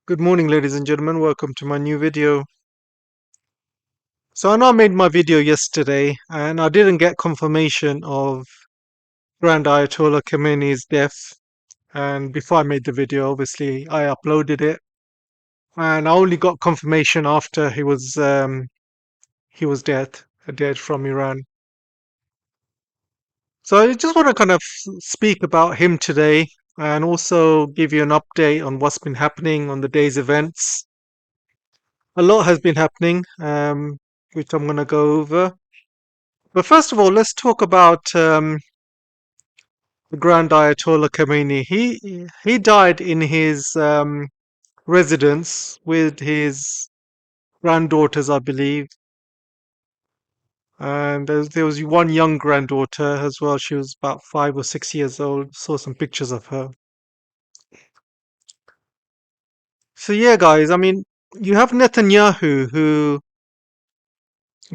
Good morning, ladies and gentlemen. Welcome to my new video. So I know I made my video yesterday and I didn't get confirmation of Grand Ayatollah Khamenei's death. And before I made the video, obviously I uploaded it, and I only got confirmation after he was dead from Iran. So I just want to kind of speak about him today and also give you an update on what's been happening on the day's events. A lot has been happening, which I'm going to go over. But first of all, let's talk about the Grand Ayatollah Khamenei. He died in his residence with his granddaughters, I believe, and there was one young granddaughter as well. She was about 5 or 6 years old. Saw some pictures of her. So yeah, guys. I mean, you have Netanyahu who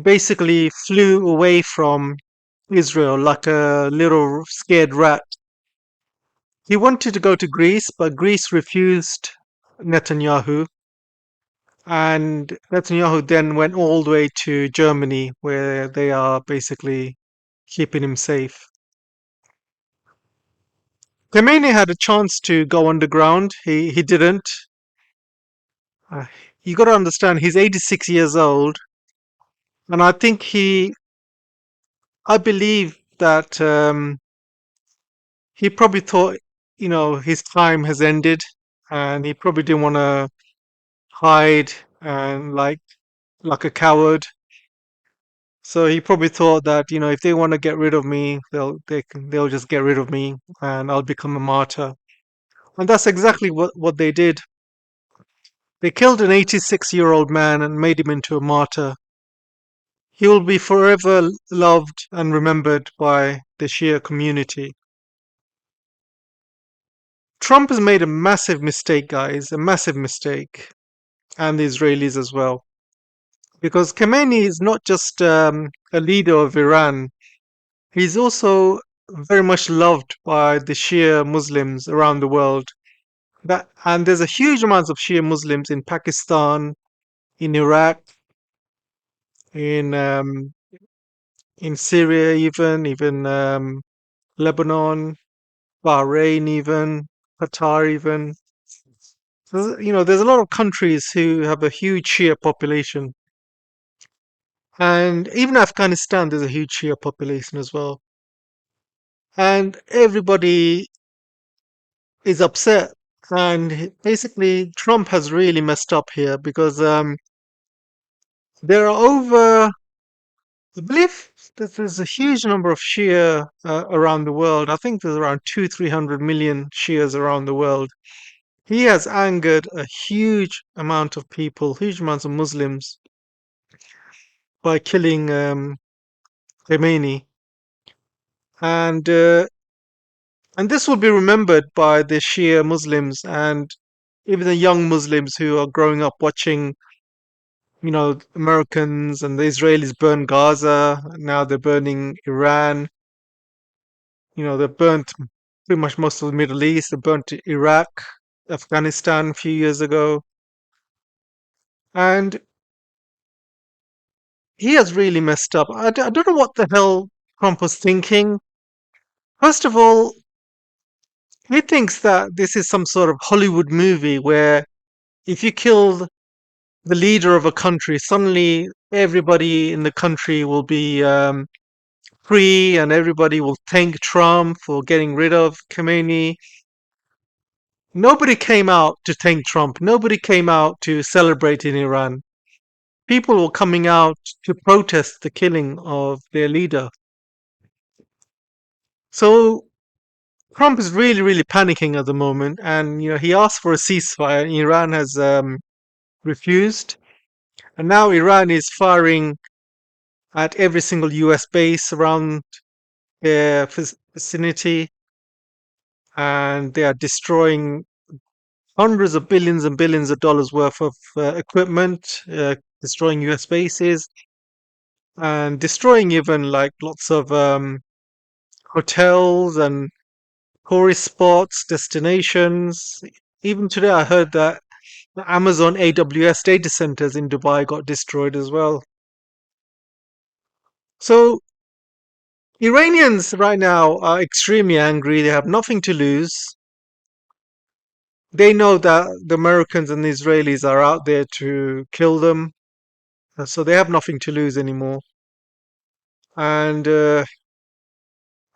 basically flew away from Israel like a little scared rat. He wanted to go to Greece, but Greece refused Netanyahu. And Netanyahu then went all the way to Germany, where they are basically keeping him safe. Khamenei had a chance to go underground. He didn't. Uh, you got to understand, he's 86 years old, and I believe that he probably thought, his time has ended, and he probably didn't want to hide and like a coward. So he probably thought that, if they want to get rid of me, they'll just get rid of me and I'll become a martyr. And that's exactly what they did. They killed an 86-year-old man and made him into a martyr. He will be forever loved and remembered by the Shia community. Trump has made a massive mistake, guys, a massive mistake, and the Israelis as well. Because Khamenei is not just a leader of Iran. He's also very much loved by the Shia Muslims around the world. And there's a huge amount of Shia Muslims in Pakistan, in Iraq, in um, in Syria, even Lebanon, Bahrain, even Qatar, even. So, there's a lot of countries who have a huge Shia population, and even Afghanistan, there's a huge Shia population as well. And everybody is upset. And basically, Trump has really messed up here because there are over, I believe that there's a huge number of Shia around the world. I think there's around 300 million Shias around the world. He has angered a huge amount of people, huge amounts of Muslims by killing Khamenei. And uh, and this will be remembered by the Shia Muslims and even the young Muslims who are growing up watching, Americans and the Israelis burn Gaza. Now they're burning Iran. They burnt pretty much most of the Middle East. They burnt Iraq, Afghanistan a few years ago. And he has really messed up. I don't know what the hell Trump was thinking. First of all, he thinks that this is some sort of Hollywood movie where if you kill the leader of a country, suddenly everybody in the country will be free and everybody will thank Trump for getting rid of Khamenei. Nobody came out to thank Trump. Nobody came out to celebrate in Iran. People were coming out to protest the killing of their leader. So Trump is really, really panicking at the moment, and he asked for a ceasefire. And Iran has refused, and now Iran is firing at every single U.S. base around their vicinity, and they are destroying hundreds of billions and billions of dollars worth of equipment, destroying US bases, and destroying even like lots of hotels and tourist spots, destinations. Even today, I heard that Amazon AWS data centers in Dubai got destroyed as well. So Iranians right now are extremely angry. They have nothing to lose. They know that the Americans and the Israelis are out there to kill them. So they have nothing to lose anymore. And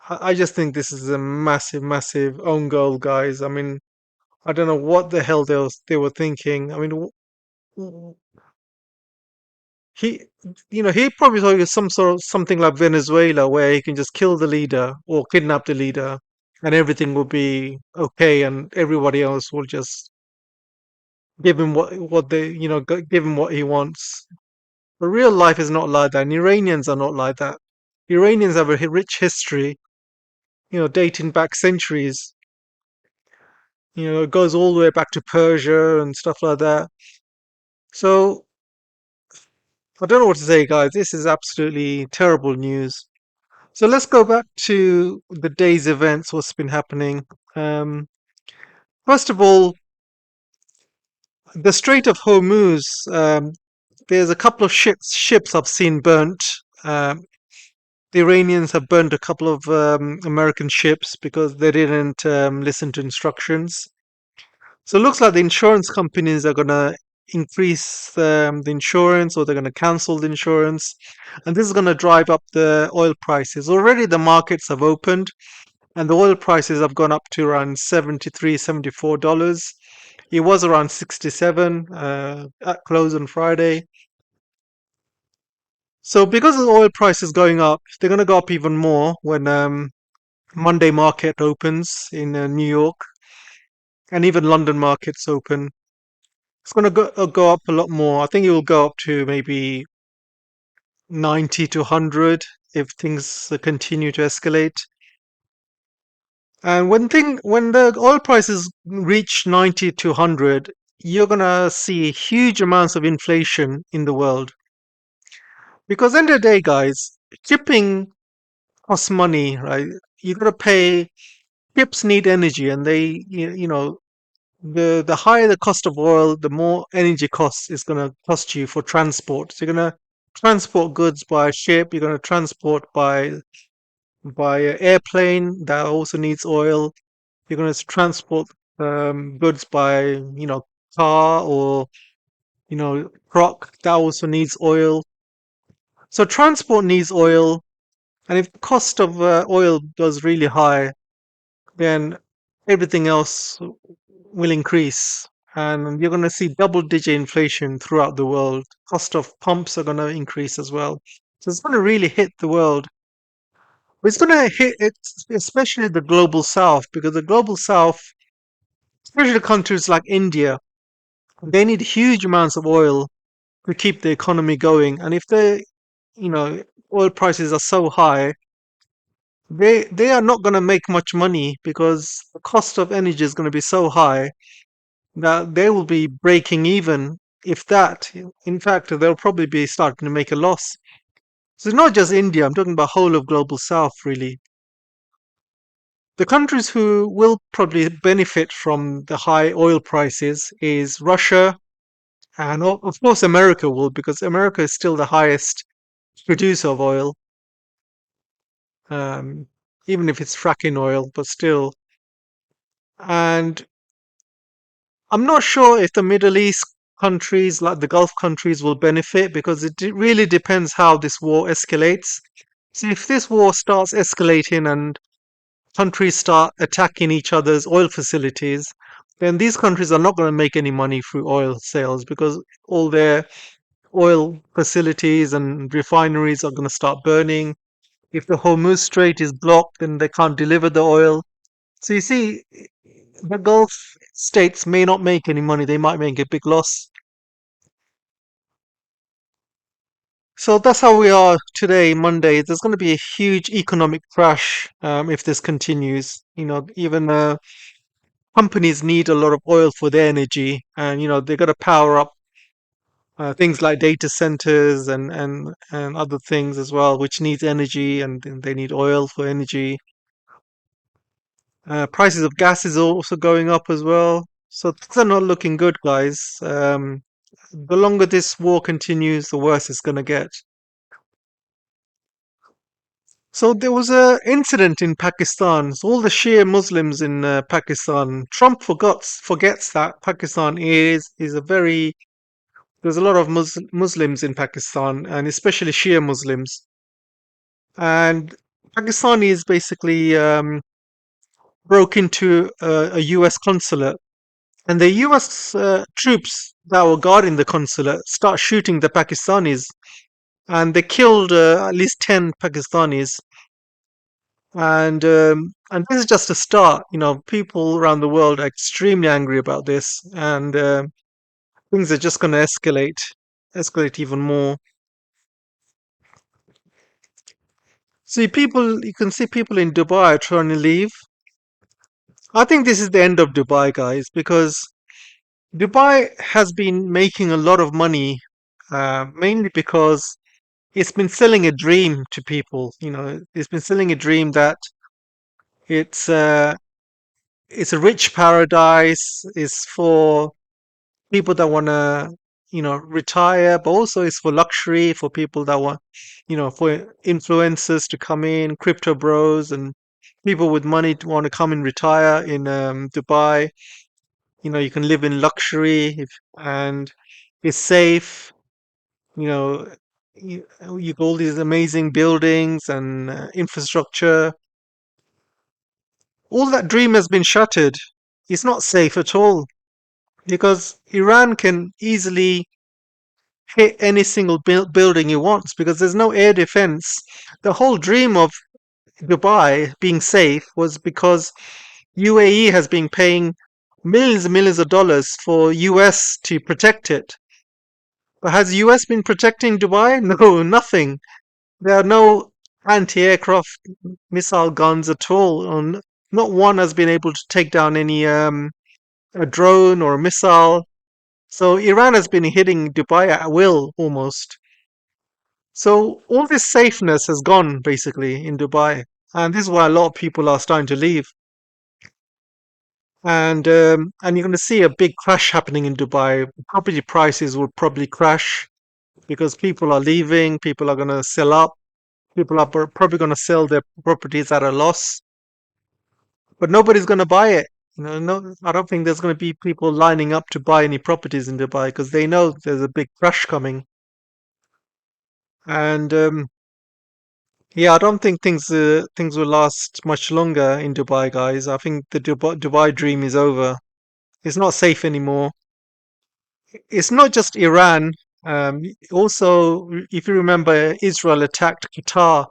I just think this is a massive, massive own goal, guys. I mean, I don't know what the hell they were thinking. I mean, w- he, he probably thought it was some sort of something like Venezuela, where he can just kill the leader or kidnap the leader, and everything will be okay, and everybody else will just give him what they, give him what he wants. But real life is not like that, and Iranians are not like that. Iranians have a rich history, dating back centuries. It goes all the way back to Persia and stuff like that. So I don't know what to say, guys. This is absolutely terrible news. So let's go back to the day's events, what's been happening. Um, First of all, the Strait of Hormuz, there's a couple of ships I've seen burnt. Um, the Iranians have burnt a couple of American ships because they didn't listen to instructions. So it looks like the insurance companies are going to increase the insurance, or they're going to cancel the insurance. And this is going to drive up the oil prices. Already the markets have opened, and the oil prices have gone up to around 73, $74. It was around 67 at close on Friday. So because of the oil prices going up, they're going to go up even more when Monday market opens in New York, and even London markets open. It's going to go up a lot more. I think it will go up to maybe 90 to 100 if things continue to escalate. And when the oil prices reach 90 to 100, you're going to see huge amounts of inflation in the world. Because end of the day, guys, shipping costs money, right? You got to pay. Ships need energy, and the higher the cost of oil, the more energy costs is going to cost you for transport. So you're going to transport goods by ship. You're going to transport by airplane that also needs oil. You're going to transport goods by car, or truck that also needs oil. So transport needs oil, and if the cost of oil goes really high, then everything else will increase, and you're going to see double-digit inflation throughout the world. Cost of pumps are going to increase as well. So it's going to really hit the world. It's going to hit it, especially the global south, because the global south, especially countries like India, they need huge amounts of oil to keep the economy going. And if you know, oil prices are so high, they are not going to make much money, because the cost of energy is going to be so high that they will be breaking even, if that. In fact, they'll probably be starting to make a loss. So it's not just India, I'm talking about whole of global south, really. The countries who will probably benefit from the high oil prices is Russia, and of course America will, because America is still the highest producer of oil, um, even if it's fracking oil, but still. And I'm not sure if the Middle East countries, like the Gulf countries, will benefit, because it really depends how this war escalates. So if this war starts escalating and countries start attacking each other's oil facilities, then these countries are not going to make any money through oil sales, because all their oil facilities and refineries are going to start burning. If the Hormuz Strait is blocked, then they can't deliver the oil. So you see, the Gulf states may not make any money, they might make a big loss. So that's how we are today, Monday. There's going to be a huge economic crash if this continues. Even companies need a lot of oil for their energy, and they've got to power up things like data centers and other things as well, which needs energy, and they need oil for energy. Prices of gas is also going up as well. So things are not looking good, guys. The longer this war continues, the worse it's going to get. So there was a incident in Pakistan. So all the Shia Muslims in Pakistan. Trump forgets that Pakistan is a very there's a lot of Muslims in Pakistan, and especially Shia Muslims. And Pakistanis basically broke into a U.S. consulate, and the U.S. Troops that were guarding the consulate start shooting the Pakistanis, and they killed at least 10 Pakistanis. And this is just a start. You know, people around the world are extremely angry about this, and things are just going to escalate even more. You can see people in Dubai trying to leave. I think this is the end of Dubai, guys, because Dubai has been making a lot of money, mainly because it's been selling a dream to people. You know, it's been selling a dream that it's uh, it's a rich paradise. It's for people that want to, retire, but also it's for luxury, for people that want, for influencers to come in, crypto bros, and people with money to want to come and retire in Dubai. You know, you can live in luxury and it's safe. You know, you got all these amazing buildings and infrastructure. All that dream has been shattered. It's not safe at all because Iran can easily hit any single building he wants because there's no air defense. The whole dream of Dubai being safe was because UAE has been paying millions and millions of dollars for US to protect it. But has US been protecting Dubai? No, nothing. There are no anti-aircraft missile guns at all. Not one has been able to take down any a drone or a missile. So Iran has been hitting Dubai at will almost. So all this safeness has gone basically in Dubai, and this is why a lot of people are starting to leave. And you're going to see a big crash happening in Dubai. Property prices will probably crash because people are leaving. People are going to sell up. People are probably going to sell their properties at a loss, but nobody's going to buy it. You know, no, I don't think there's going to be people lining up to buy any properties in Dubai because they know there's a big crash coming. And yeah, I don't think things will last much longer in Dubai, guys. I think the Dubai dream is over. It's not safe anymore. It's not just Iran. Also, if you remember, Israel attacked Qatar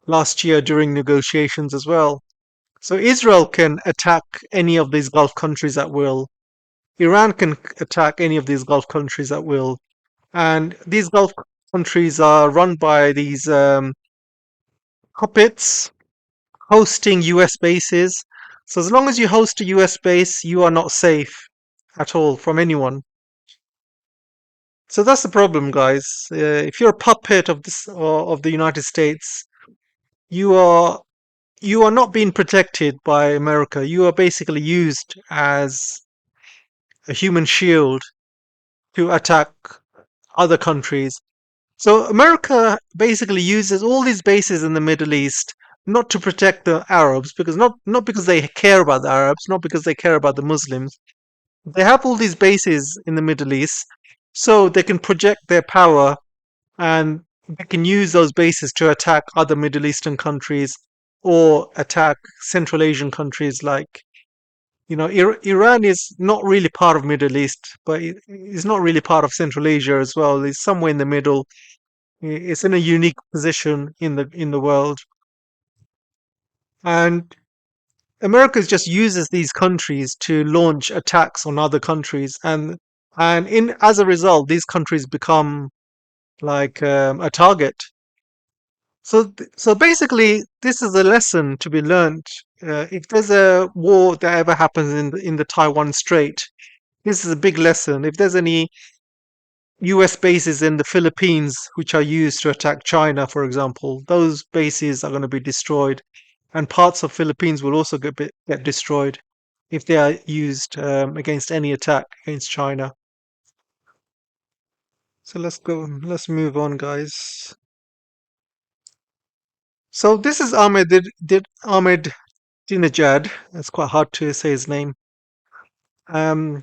last year during negotiations as well. So Israel can attack any of these Gulf countries at will. Iran can attack any of these Gulf countries at will. And these Gulf countries are run by these puppets hosting US bases. So as long as you host a US base, you are not safe at all from anyone. So that's the problem, guys. If you're a puppet of this or of the United States, you are you are not being protected by America. You are basically used as a human shield to attack other countries. So America basically uses all these bases in the Middle East not to protect the Arabs because not because they care about the Arabs, not because they care about the Muslims. They have all these bases in the Middle East so they can project their power and they can use those bases to attack other Middle Eastern countries or attack Central Asian countries like Iran is not really part of Middle East, but it's not really part of Central Asia as well. It's somewhere in the middle. It's in a unique position in the world, and America just uses these countries to launch attacks on other countries, and in as a result, these countries become like a target. So basically, this is a lesson to be learned. If there's a war that ever happens in the Taiwan Strait, this is a big lesson. If there's any US bases in the Philippines which are used to attack China, for example, those bases are going to be destroyed, and parts of Philippines will also get destroyed. if they are used against any attack against China. So let's move on, guys. So this is Ahmadinejad. It's quite hard to say his name.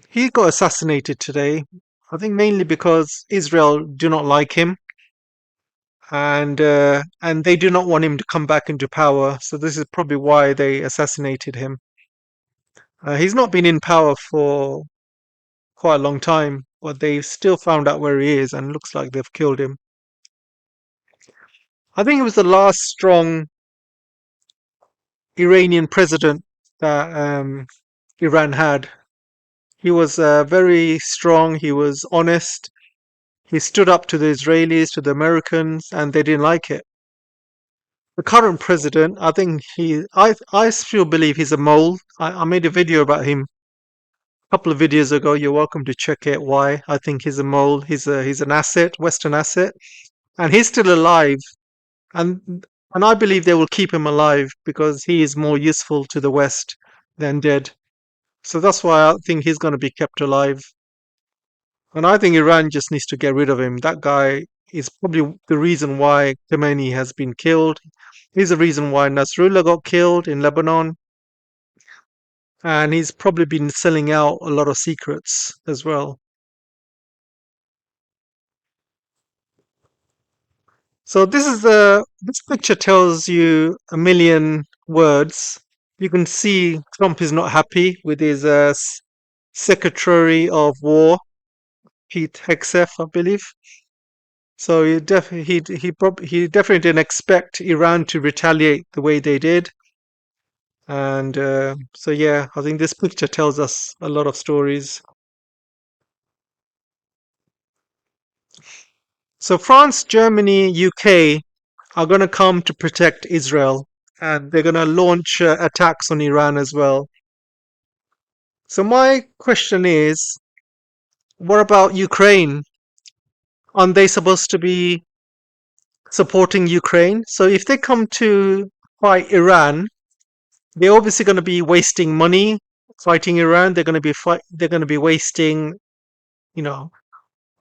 He got assassinated today. I think mainly because Israel do not like him, and they do not want him to come back into power. So this is probably why they assassinated him. He's not been in power for quite a long time, but they still found out where he is, and looks like they've killed him. I think he was the last strong Iranian president that Iran had. He was very strong. He was honest. He stood up to the Israelis, to the Americans, and they didn't like it. The current president, I think I still believe he's a mole. I made a video about him a couple of videos ago. You're welcome to check it. Why I think he's a mole. He's an asset, Western asset, and he's still alive. And and I believe they will keep him alive because he is more useful to the West than dead. So that's why I think he's going to be kept alive. And I think Iran just needs to get rid of him. That guy is probably the reason why Khamenei has been killed. He's the reason why Nasrullah got killed in Lebanon. And he's probably been selling out a lot of secrets as well. So this picture tells you a million words. You can see Trump is not happy with his Secretary of War, Pete Hegseth, I believe. So he definitely didn't expect Iran to retaliate the way they did, and so yeah, I think this picture tells us a lot of stories. So France, Germany, UK are going to come to protect Israel, and they're going to launch attacks on Iran as well. So my question is, what about Ukraine? Aren't they supposed to be supporting Ukraine? So if they come to fight Iran, they're obviously going to be wasting money fighting Iran. They're going to be wasting, you know,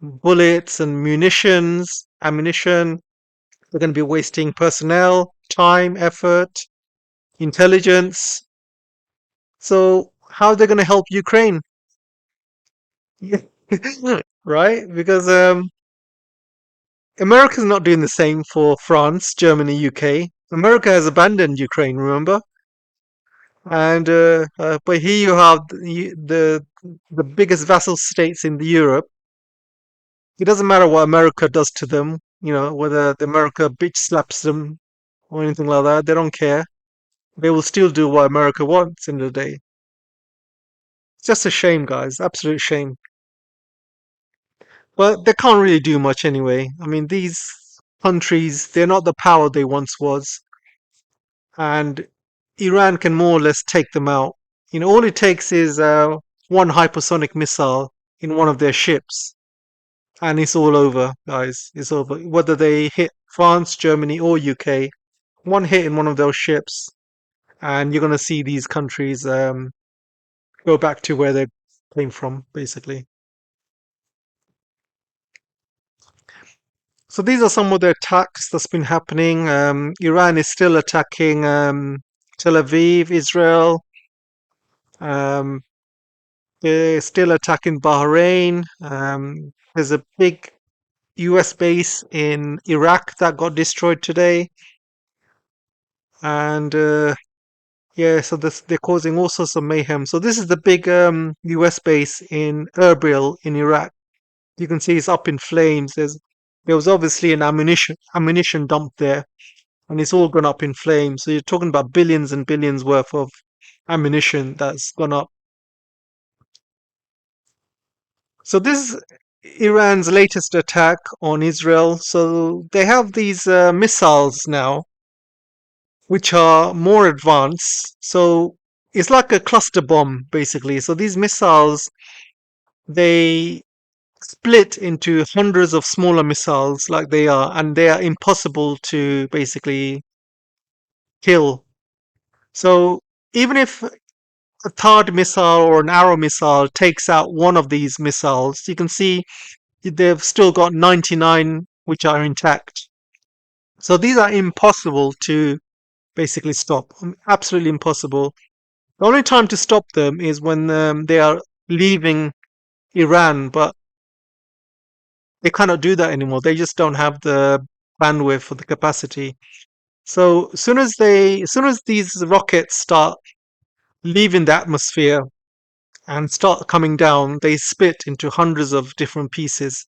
bullets and ammunition. They're going to be wasting personnel, time, effort, intelligence. So how are they going to help Ukraine? Yeah. Right? Because America's not doing the same for France, Germany, UK. America has abandoned Ukraine, remember? And but here you have the biggest vassal states in the Europe. It doesn't matter what America does to them, whether the America bitch slaps them or anything like that. They don't care. They will still do what America wants in the day. It's just a shame, guys. Absolute shame. But they can't really do much anyway. I mean, these countries, they're not the power they once was, and Iran can more or less take them out. All it takes is one hypersonic missile in one of their ships, and it's all over, guys. It's over. Whether they hit France, Germany, or UK, one hit in one of those ships, and you're going to see these countries go back to where they came from, basically. So these are some of the attacks that's been happening. Iran is still attacking Tel Aviv, Israel. Um, they're still attacking Bahrain. There's a big US base in Iraq that got destroyed today. And yeah, so they're causing all sorts of mayhem. So this is the big US base in Erbil in Iraq. You can see it's up in flames. There was obviously an ammunition dump there, and it's all gone up in flames. So you're talking about billions and billions worth of ammunition that's gone up. So this is Iran's latest attack on Israel. So they have these missiles now, which are more advanced. So it's like a cluster bomb, basically. So these missiles, they split into hundreds of smaller missiles like they are, and they are impossible to basically kill. So even if a THAAD missile or an arrow missile takes out one of these missiles, you can see they've still got 99 which are intact. So these are impossible to basically stop. Absolutely impossible. The only time to stop them is when they are leaving Iran, but they cannot do that anymore. They just don't have the bandwidth or the capacity. So as soon as these rockets start leaving the atmosphere and start coming down, they split into hundreds of different pieces.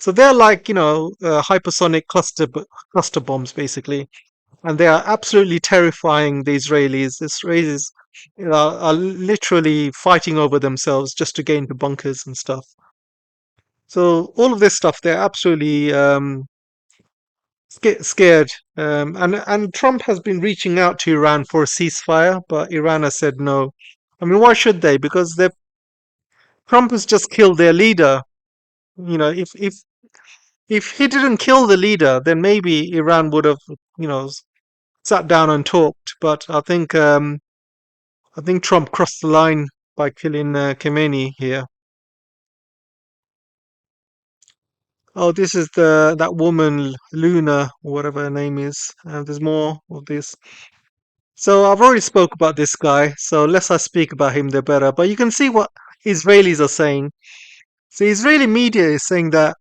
So they're like, hypersonic cluster bombs, basically, and they are absolutely terrifying the Israelis. The Israelis are literally fighting over themselves just to get into bunkers and stuff. So all of this stuff, they're absolutely scared. And Trump has been reaching out to Iran for a ceasefire, but Iran has said no. I mean, why should they? Because Trump has just killed their leader. You know, if he didn't kill the leader, then maybe Iran would have, you know, sat down and talked. But I think Trump crossed the line by killing Khamenei here. Oh, this is that woman Luna or whatever her name is. There's more of this. So I've already spoke about this guy. So less I speak about him, the better. But you can see what Israelis are saying. So Israeli media is saying that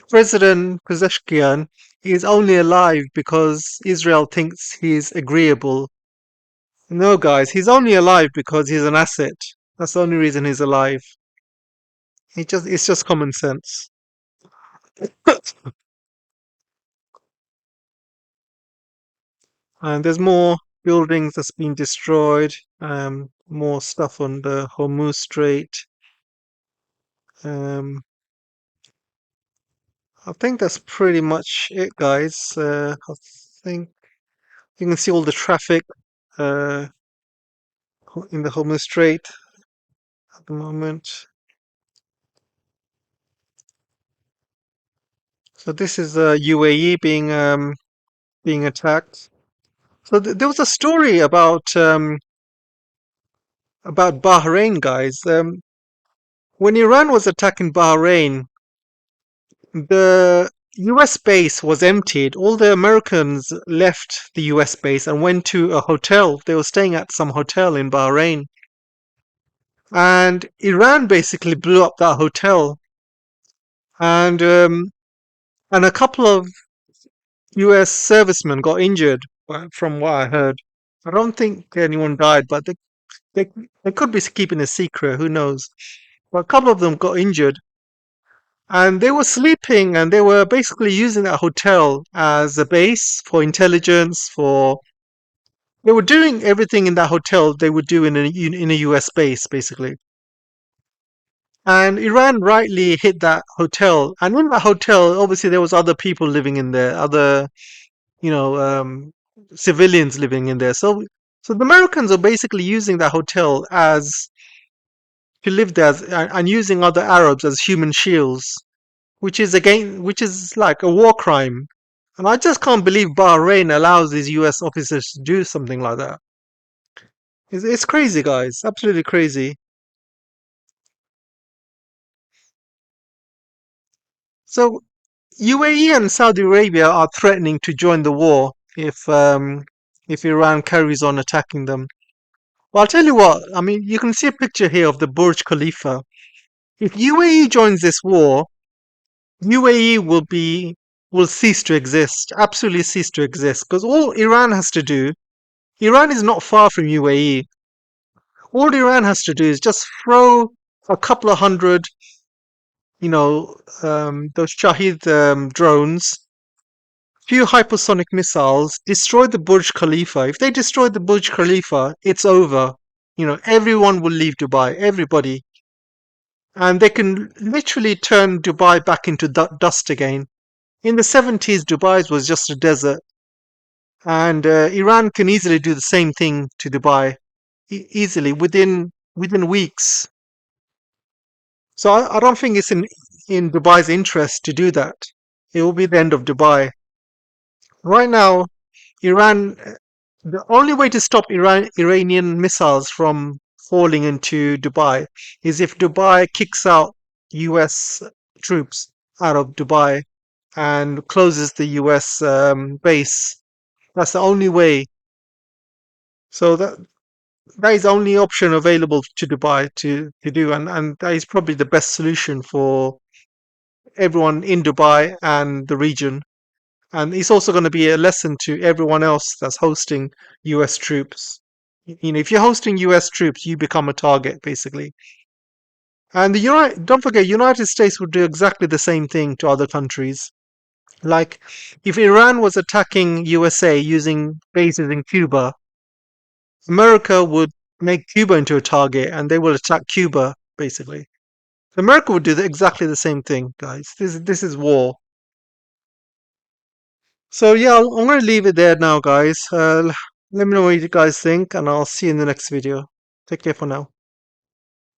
President Pezeshkian is only alive because Israel thinks he's agreeable. No, guys, he's only alive because he's an asset. That's the only reason he's alive. It's just common sense. And there's more buildings that's been destroyed. More stuff on the Hormuz Strait. Um, I think that's pretty much it, guys. I think you can see all the traffic uh, in the Hormuz Strait at the moment. So this is UAE being attacked. So there was a story about Bahrain, guys. When Iran was attacking Bahrain, the US base was emptied. All the Americans left the US base and went to a hotel. They were staying at some hotel in Bahrain. And Iran basically blew up that hotel. And a couple of US servicemen got injured, from what I heard. I don't think anyone died, but they, they could be keeping a secret. Who knows? But a couple of them got injured. And they were sleeping and they were basically using that hotel as a base for intelligence, for they were doing everything in that hotel they would do in a US base, basically. And Iran rightly hit that hotel, and in that hotel obviously there was other people living in there, other, you know, civilians living in there. So the Americans are basically using that hotel as to live there and using other Arabs as human shields, which is like a war crime. And I just can't believe Bahrain allows these US officers to do something like that. It's crazy, guys. Absolutely crazy. So UAE and Saudi Arabia are threatening to join the war if Iran carries on attacking them. Well, I'll tell you what. I mean, you can see a picture here of the Burj Khalifa. If UAE joins this war, UAE will cease to exist. Absolutely cease to exist. Because all Iran has to do, Iran is not far from UAE. All Iran has to do is just throw a couple of hundred, those Shahid drones, few hypersonic missiles, destroy the Burj Khalifa. If they destroy the Burj Khalifa, it's over. Everyone will leave Dubai. Everybody. And they can literally turn Dubai back into dust again. In the 70s, Dubai was just a desert. And Iran can easily do the same thing to Dubai. Easily, within weeks. So I don't think it's in Dubai's interest to do that. It will be the end of Dubai. Right now, Iran, the only way to stop Iranian missiles from falling into Dubai is if Dubai kicks out US troops out of Dubai and closes the US base. That's the only way. So that is the only option available to Dubai to do, and that is probably the best solution for everyone in Dubai and the region. And it's also going to be a lesson to everyone else that's hosting US troops. You know, if you're hosting US troops, you become a target basically. And don't forget, United States would do exactly the same thing to other countries. Like, if Iran was attacking USA using bases in Cuba, America would make Cuba into a target, and they will attack Cuba basically. America would do exactly the same thing, guys. This is war. So yeah, I'm going to leave it there now, guys. Let me know what you guys think, and I'll see you in the next video. Take care for now.